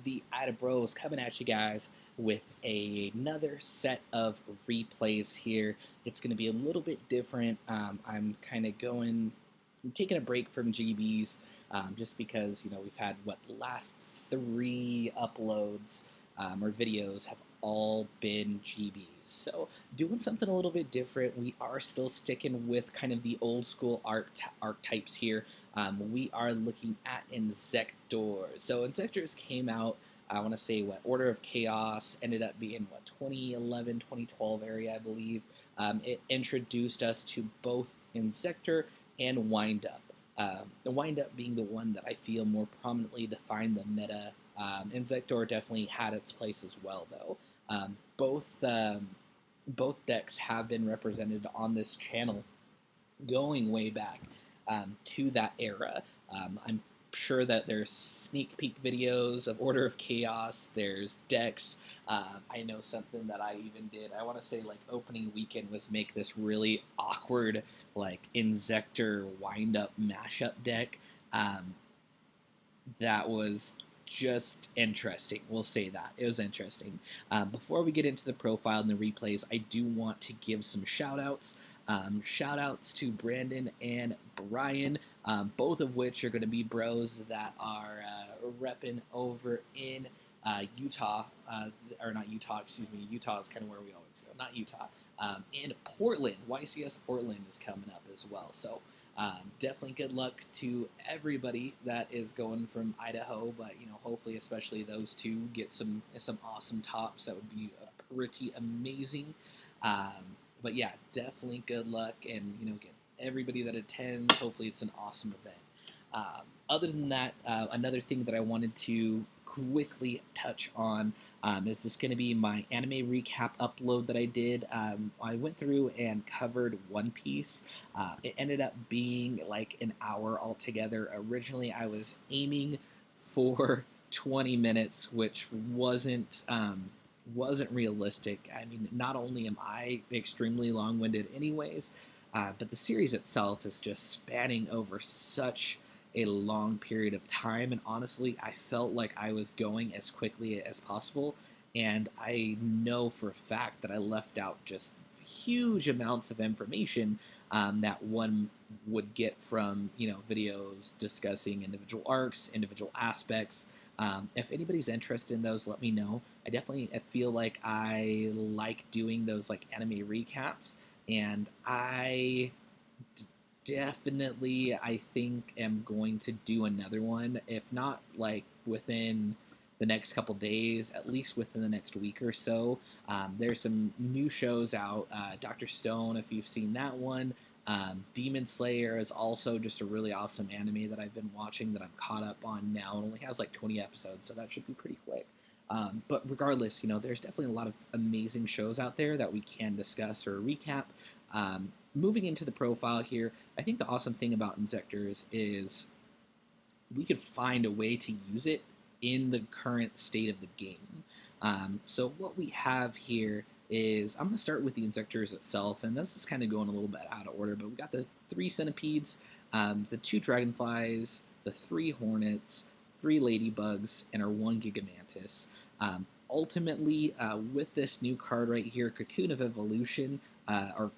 the Idabros coming at you guys with another set of replays here. It's going to be a little bit different. I'm kind of taking a break from GBs just because, we've had, the last 3 uploads or videos have all been GBs. So doing something a little bit different. We are still sticking with kind of the old school archetypes here. We are looking at Inzektor. So Inzektors came out, I want to say, Order of Chaos ended up being, 2011, 2012 area, I believe. It introduced us to both Inzektor and Wind Up. The Wind Up being the one that I feel more prominently defined the meta. Inzektor definitely had its place as well, though. Both decks have been represented on this channel going way back to that era. I'm sure that there's sneak peek videos of Order of Chaos. There's decks. I know something that I even did. I want to say opening weekend was make this really awkward Inzektor wind up mashup deck. That was just interesting. We'll say that. It was interesting. Before we get into the profile and the replays, I do want to give some shout-outs. Shout-outs to Brandon and Brian, both of which are going to be bros that are repping over in Utah, or not Utah, excuse me. Utah is kind of where we always go. Not Utah. In Portland. YCS Portland is coming up as well. So definitely good luck to everybody that is going from Idaho, but hopefully especially those two get some awesome tops. That would be pretty amazing. But yeah, definitely good luck, and get everybody that attends. Hopefully it's an awesome event. Other than that, another thing that I wanted to quickly touch on is this going to be my anime recap upload that I did. I went through and covered One Piece. It ended up being an hour altogether. Originally, I was aiming for 20 minutes, which wasn't realistic. I mean, not only am I extremely long-winded anyways, but the series itself is just spanning over such a long period of time, and honestly, I felt like I was going as quickly as possible, and I know for a fact that I left out just huge amounts of information that one would get from videos discussing individual arcs, individual aspects. If anybody's interested in those, let me know. I feel like I like doing those anime recaps, and I definitely, I think, am going to do another one, if not within the next couple days, at least within the next week or so. There's some new shows out. Dr. Stone, if you've seen that one. Demon Slayer is also just a really awesome anime that I've been watching that I'm caught up on now. It only has 20 episodes, so that should be pretty quick. But regardless, there's definitely a lot of amazing shows out there that we can discuss or recap. Moving into the profile here, I think the awesome thing about Inzektors is we could find a way to use it in the current state of the game. So what we have here is, I'm going to start with the Inzektors itself, and this is kind of going a little bit out of order, but we got the 3 centipedes, the 2 dragonflies, the 3 hornets, 3 ladybugs, and our 1 gigamantis. Ultimately, with this new card right here, Cocoon of Evolution, or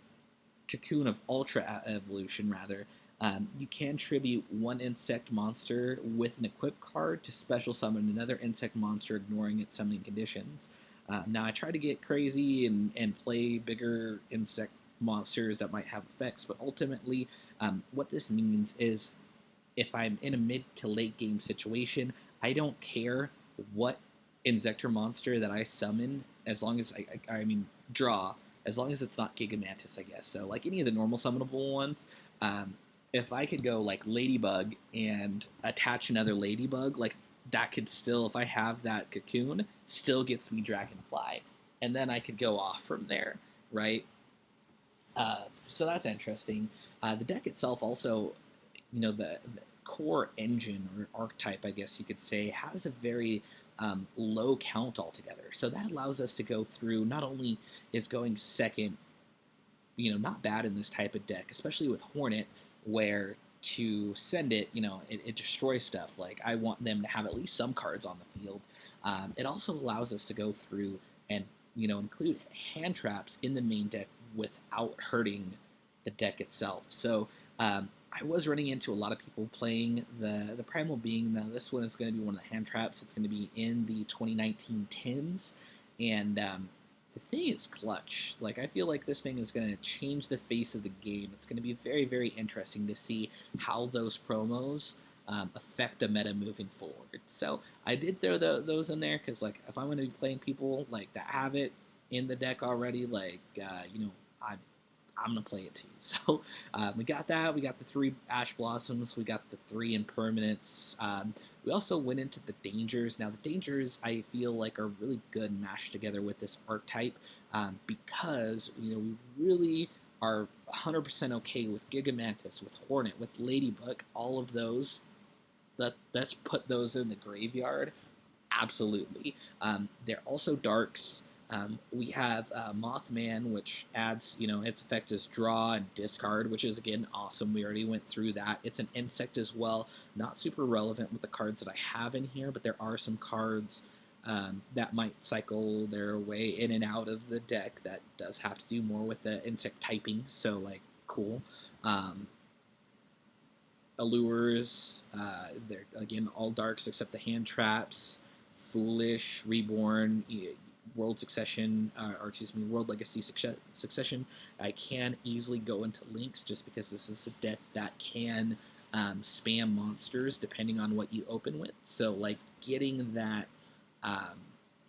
Cocoon of Ultra Evolution, rather, you can tribute 1 insect monster with an equip card to special summon another insect monster, ignoring its summoning conditions. Now, I try to get crazy and play bigger insect monsters that might have effects, but ultimately, what this means is if I'm in a mid to late game situation, I don't care what Inzektor monster that I summon, as long as draw, as long as it's not Gigamantis, I guess. So any of the normal summonable ones, if I could go Ladybug and attach another Ladybug, that could still, if I have that Cocoon, still gets me Dragonfly. And then I could go off from there, right? So that's interesting. The deck itself also, the core engine or archetype, I guess you could say, has a very low count altogether. So that allows us to go through, not only is going second, not bad in this type of deck, especially with Hornet, where to send it, it destroys stuff. Like, I want them to have at least some cards on the field. It also allows us to go through and, include hand traps in the main deck without hurting the deck itself. So I was running into a lot of people playing the Primal Being. Now, this one is going to be one of the hand traps. It's going to be in the 2019 tins. And the thing is clutch. Like, I feel like this thing is going to change the face of the game. It's going to be very, very interesting to see how those promos affect the meta moving forward. So I did throw those in there because, like, if I'm going to be playing people like that have it in the deck already, like, I'm going to play it too. So we got that. We got the 3 Ash Blossoms. We got the 3 Impermanents. We also went into the Dangers. Now, the Dangers, I feel like, are really good mashed together with this archetype because, we really are 100% okay with Gigamantis, with Hornet, with Ladybug, all of those. Let's put those in the graveyard. Absolutely. They're also darks. We have Mothman, which adds, its effect is draw and discard, which is, again, awesome. We already went through that. It's an insect as well. Not super relevant with the cards that I have in here, but there are some cards that might cycle their way in and out of the deck that does have to do more with the insect typing. So, like, cool. Allures, they're, again, all darks except the hand traps. Foolish, Reborn, World Succession, World Legacy Succession. I can easily go into links just because this is a deck that can spam monsters depending on what you open with. So, like, getting that,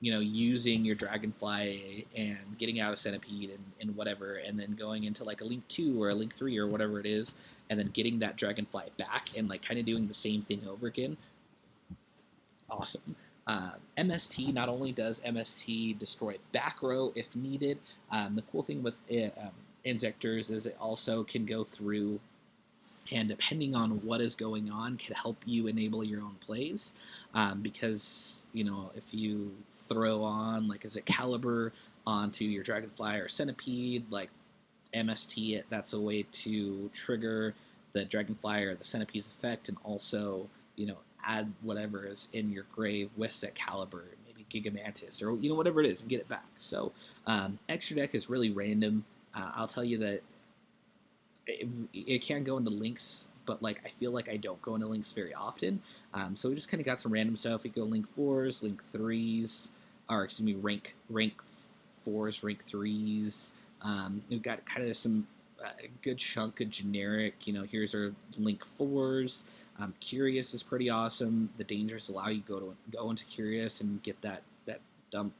using your Dragonfly and getting out a Centipede and whatever, and then going into, like, a Link 2 or a Link 3 or whatever it is, and then getting that Dragonfly back and, like, kind of doing the same thing over again. Awesome. MST, not only does MST destroy back row if needed, the cool thing with Inzektors is it also can go through and, depending on what is going on, can help you enable your own plays. Because, if you throw on, like, a Caliber onto your Dragonfly or Centipede, like, MST, that's a way to trigger the Dragonfly or the Centipede's effect, and also, add whatever is in your grave with that Caliber, maybe Gigamantis, or, whatever it is, and get it back. So, extra deck is really random. I'll tell you that it can go into links, but, like, I feel like I don't go into links very often. So we just kind of got some random stuff. We go link 4s, link 3s, or, rank 4s, rank 3s. We've got kind of some good chunk of generic, here's our link 4s. Curious is pretty awesome. The Dangers allow you to go into Curious and get that dump,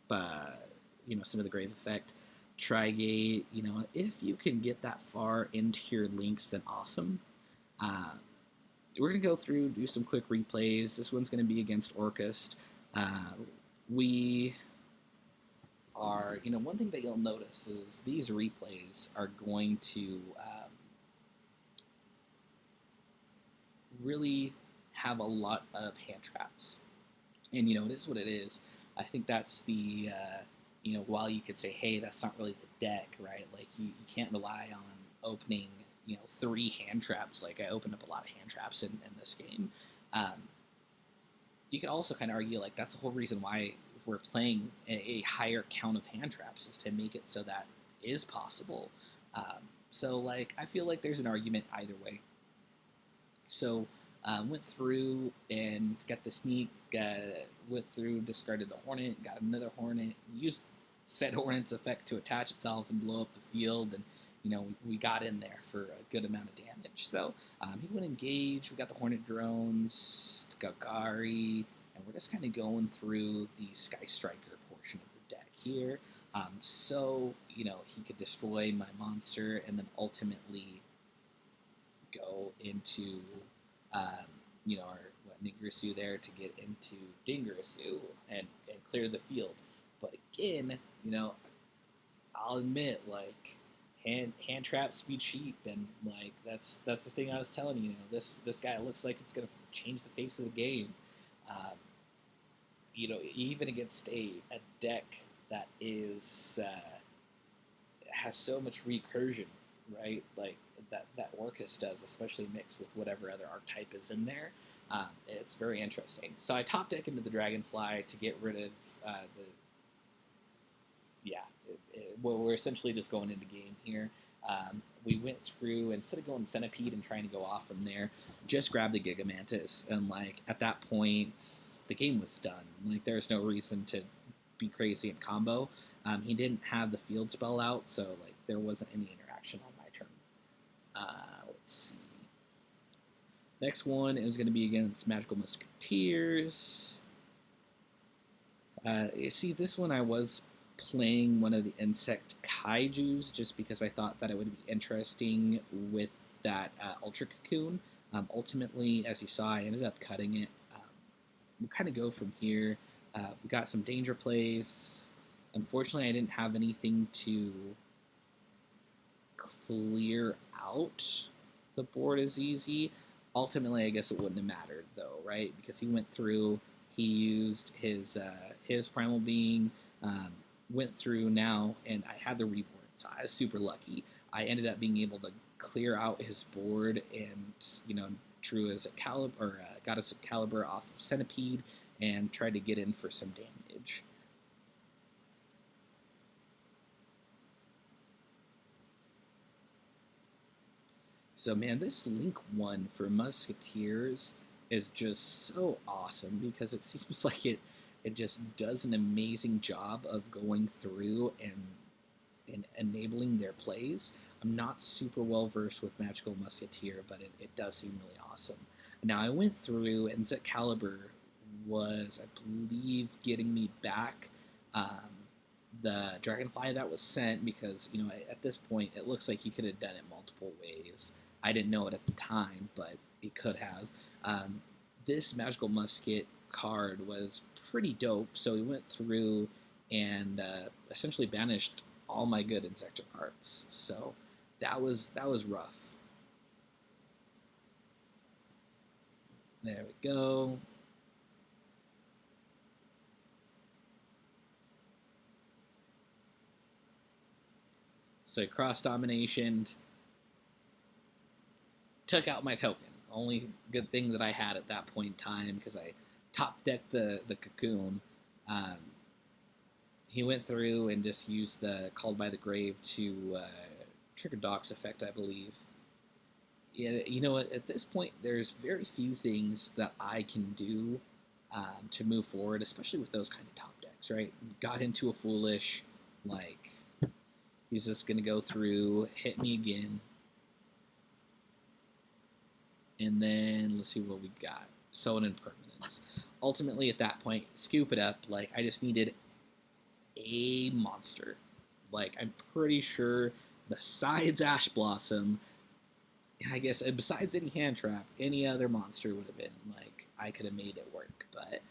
some of the grave effect. Trigate, if you can get that far into your links, then awesome. We're going to go through, do some quick replays. This one's going to be against Orcust. We are, one thing that you'll notice is these replays are going to really have a lot of hand traps. And, it is what it is. I think that's the, while you could say, hey, that's not really the deck, right? Like, you can't rely on opening, 3 hand traps. Like, I opened up a lot of hand traps in this game. You could also kind of argue, like, that's the whole reason why we're playing a higher count of hand traps, is to make it so that is possible. So, like, I feel like there's an argument either way. So, went through and got the sneak, went through, discarded the Hornet, got another Hornet, used said Hornet's effect to attach itself and blow up the field, and, we got in there for a good amount of damage. So, he went engage, we got the Hornet drones, Gagari, and we're just kind of going through the Sky Striker portion of the deck here. So, he could destroy my monster and then ultimately go into, our Ningirsu there to get into Dingirsu and clear the field. But again, I'll admit, like, hand traps be cheap, and, like, that's the thing I was telling you. This guy looks like it's gonna change the face of the game. Even against a deck that is has so much recursion, right? Like that Orcus does, especially mixed with whatever other archetype is in there. It's very interesting. So I top deck into the Dragonfly to get rid of the yeah. Well, we're essentially just going into game here. We went through, instead of going Centipede and trying to go off from there, just grabbed the Gigamantis, and like at that point, the game was done. Like there's no reason to be crazy and combo. He didn't have the field spell out, so like there wasn't any interaction on my turn. Let's see. Next one is going to be against Magical Musketeers. You see, this one I was playing one of the insect kaijus just because I thought that it would be interesting with that Ultra Cocoon. Ultimately, as you saw, I ended up cutting it. We'll kind of go from here. We got some danger plays. Unfortunately, I didn't have anything to clear out the board as easy. Ultimately, I guess it wouldn't have mattered though, right? Because he went through, he used his primal being, went through now, and I had the reborn, so I was super lucky. I ended up being able to clear out his board, and drew as a caliber, or got a caliber off of Centipede, and tried to get in for some damage. So man, this Link 1 for Musketeers is just so awesome because it seems like it just does an amazing job of going through and enabling their plays. I'm not super well versed with Magical Musketeer, but it does seem really awesome. Now I went through, and Caliber was, I believe, getting me back um, the Dragonfly that was sent, because at this point it looks like he could have done it multiple ways. I didn't know it at the time, but he could have. Um, this Magical Musket card was pretty dope, so we went through and essentially banished all my good Inzektor cards. So that was rough. There we go. So cross domination, took out my token. Only good thing that I had at that point in time, because I top decked the cocoon. Um, he went through and just used the Called by the Grave to trigger Doc's effect, I believe. Yeah, at this point, there's very few things that I can do to move forward, especially with those kind of top decks, right? Got into a foolish, like, he's just going to go through, hit me again, and then let's see what we got. So an impermanence. Ultimately, at that point, scoop it up. Like, I just needed a monster. Like, I'm pretty sure besides Ash Blossom, I guess besides any hand trap, any other monster would have been like, I could have made it work. But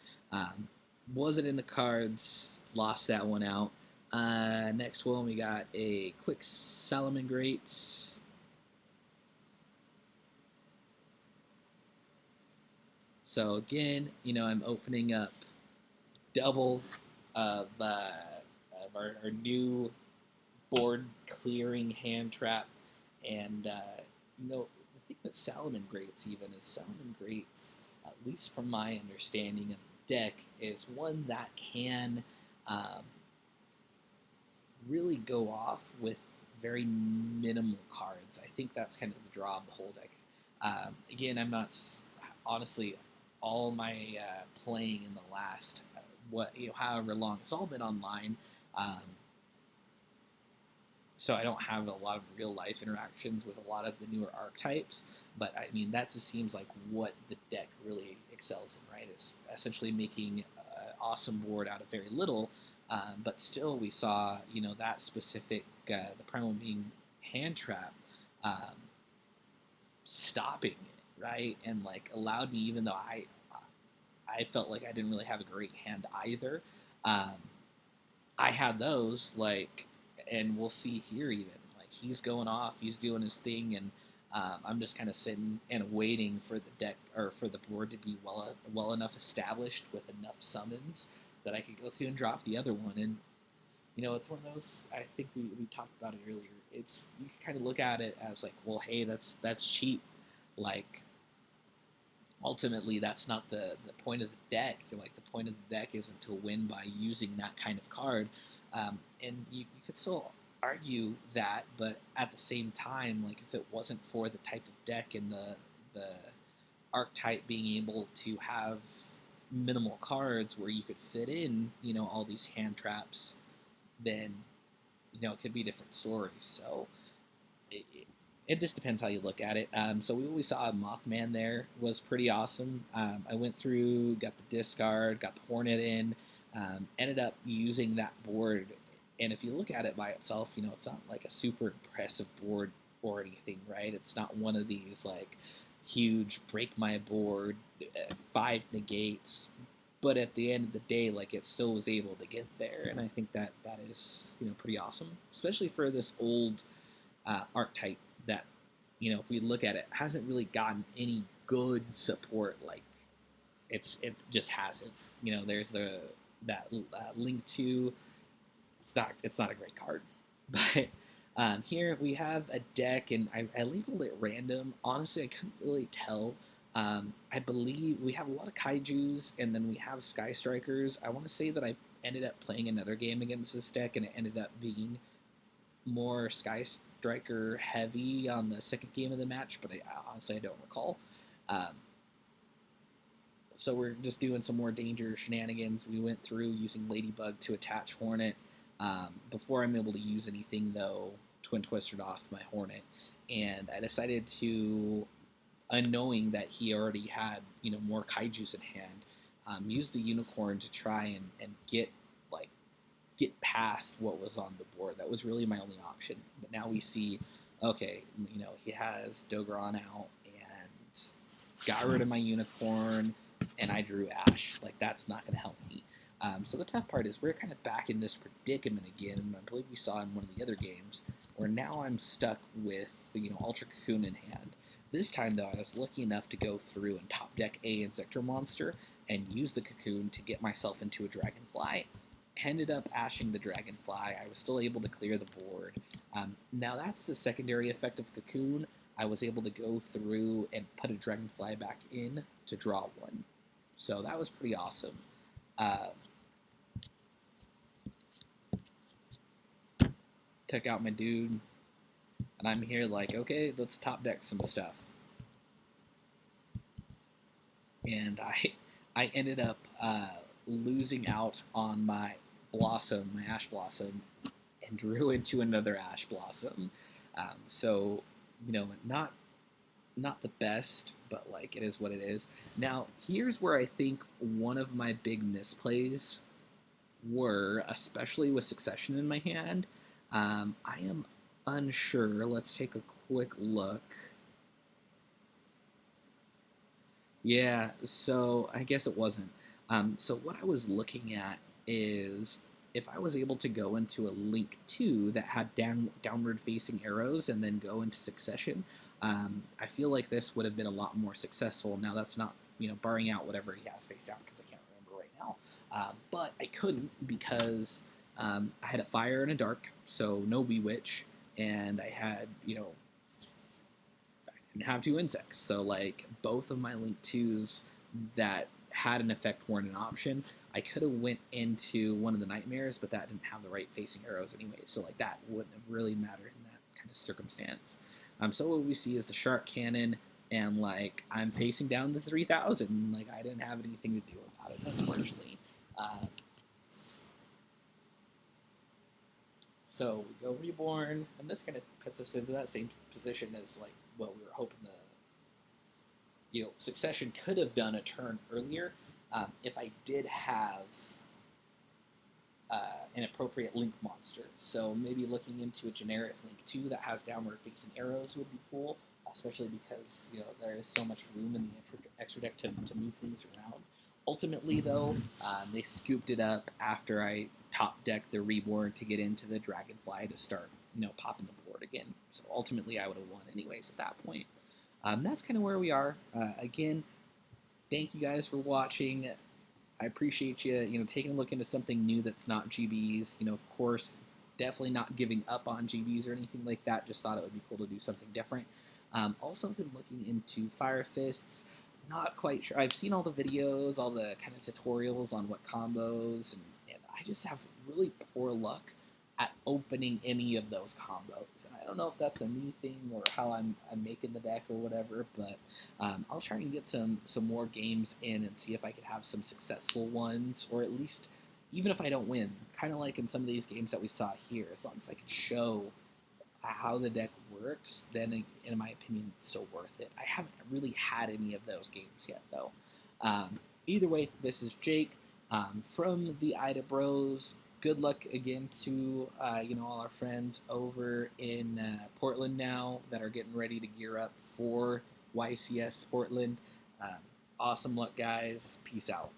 wasn't in the cards. Lost that one out. Next one, we got a quick Salamangreat. So again, I'm opening up double of our new board clearing hand trap, and the thing with Salamangreats even is Salamangreats, at least from my understanding of the deck, is one that can really go off with very minimal cards. I think that's kind of the draw of the whole deck. Again, I'm not honestly, all my playing in the last however long, it's all been online. Um, so I don't have a lot of real life interactions with a lot of the newer archetypes. But I mean, that just seems like what the deck really excels in, right? Is essentially making an awesome board out of very little. But still, we saw that specific the primal being hand trap stopping it, right, and like allowed me, even though I felt like I didn't really have a great hand either. Um, I had those, like, and we'll see here even, like, he's going off, he's doing his thing, and I'm just kind of sitting and waiting for the deck, or for the board, to be well enough established with enough summons that I could go through and drop the other one. And it's one of those. I think we talked about it earlier. It's you can kind of look at it as like, well, hey, that's cheap. Like ultimately, that's not the point of the deck. Like the point of the deck isn't to win by using that kind of card. And you could still argue that, but at the same time, like if it wasn't for the type of deck and the archetype being able to have minimal cards where you could fit in, all these hand traps, then it could be different stories. So it, it just depends how you look at it. So we always saw a Mothman there was pretty awesome. I went through, got the discard, got the Hornet in, ended up using that board. And if you look at it by itself, it's not like a super impressive board or anything, right? It's not one of these like huge break my board, 5 negates. But at the end of the day, like it still was able to get there, and I think that is pretty awesome, especially for this old archetype that if we look at it, hasn't really gotten any good support. Like it just hasn't. There's that Link 2. It's not a great card, but here we have a deck, and I labeled it random. Honestly, I couldn't really tell. I believe we have a lot of kaijus, and then we have sky strikers. I want to say that I ended up playing another game against this deck, and it ended up being more sky striker heavy on the second game of the match, but honestly I don't recall. Um, so we're just doing some more danger shenanigans. We went through using Ladybug to attach Hornet. Before I'm able to use anything, though, Twin Twistered off my Hornet, and I decided to, unknowing that he already had more kaijus in hand, use the Unicorn to try and get past what was on the board. That was really my only option. But now we see, okay, he has Dogron out and got rid of my Unicorn, and I drew Ash. Like, that's not going to help me. So the tough part is we're kind of back in this predicament again. I believe we saw in one of the other games where now I'm stuck with the Ultra Cocoon in hand. This time, though, I was lucky enough to go through and top deck a Inzektor monster and use the Cocoon to get myself into a Dragonfly. Ended up ashing the Dragonfly. I was still able to clear the board. Now that's the secondary effect of Cocoon. I was able to go through and put a Dragonfly back in to draw one. So that was pretty awesome. Took out my dude, and I'm here like, okay, let's top deck some stuff. And I ended up losing out on my Blossom, my Ash Blossom, and drew into another Ash Blossom. So, not the best, but like it is what it is. Now, here's where I think one of my big misplays were, especially with Succession in my hand. I am unsure. Let's take a quick look. Yeah, so I guess it wasn't. So what I was looking at is if I was able to go into a Link 2 that had downward facing arrows and then go into Succession, I feel like this would have been a lot more successful. Now that's not, barring out whatever he has face down because I can't remember right now. But I couldn't because I had a Fire and a Dark, so no Bewitch, and I had, and have 2 insects. So like both of my Link 2s that had an effect weren't an option. I could have went into one of the Nightmares, but that didn't have the right facing arrows anyway. So like that wouldn't have really mattered in that kind of circumstance. So what we see is the Shark Cannon, and like I'm facing down the 3000. Like I didn't have anything to do about it, unfortunately. So we go Reborn, and this kind of puts us into that same position as like what we were hoping Succession could have done a turn earlier if I did have an appropriate Link monster. So maybe looking into a generic Link 2 that has downward facing arrows would be cool, especially because there is so much room in the extra deck to move things around. Ultimately, though, they scooped it up after I top decked the Reborn to get into the Dragonfly to start, popping the board again. So ultimately, I would have won anyways at that point. That's kind of where we are. Again, thank you guys for watching. I appreciate you, taking a look into something new that's not GBs. Of course, definitely not giving up on GBs or anything like that. Just thought it would be cool to do something different. Also been looking into Fire Fists. Not quite sure. I've seen all the videos, all the kind of tutorials on what combos, and I just have really poor luck at opening any of those combos. And I don't know if that's a me thing or how I'm making the deck or whatever, but I'll try and get some more games in and see if I could have some successful ones, or at least even if I don't win, kind of like in some of these games that we saw here, as long as I can show how the deck works, then in my opinion, it's still worth it. I haven't really had any of those games yet, though. Either way, this is Jake from the Idabros. Good luck again to all our friends over in Portland now that are getting ready to gear up for YCS Portland. Awesome luck, guys. Peace out.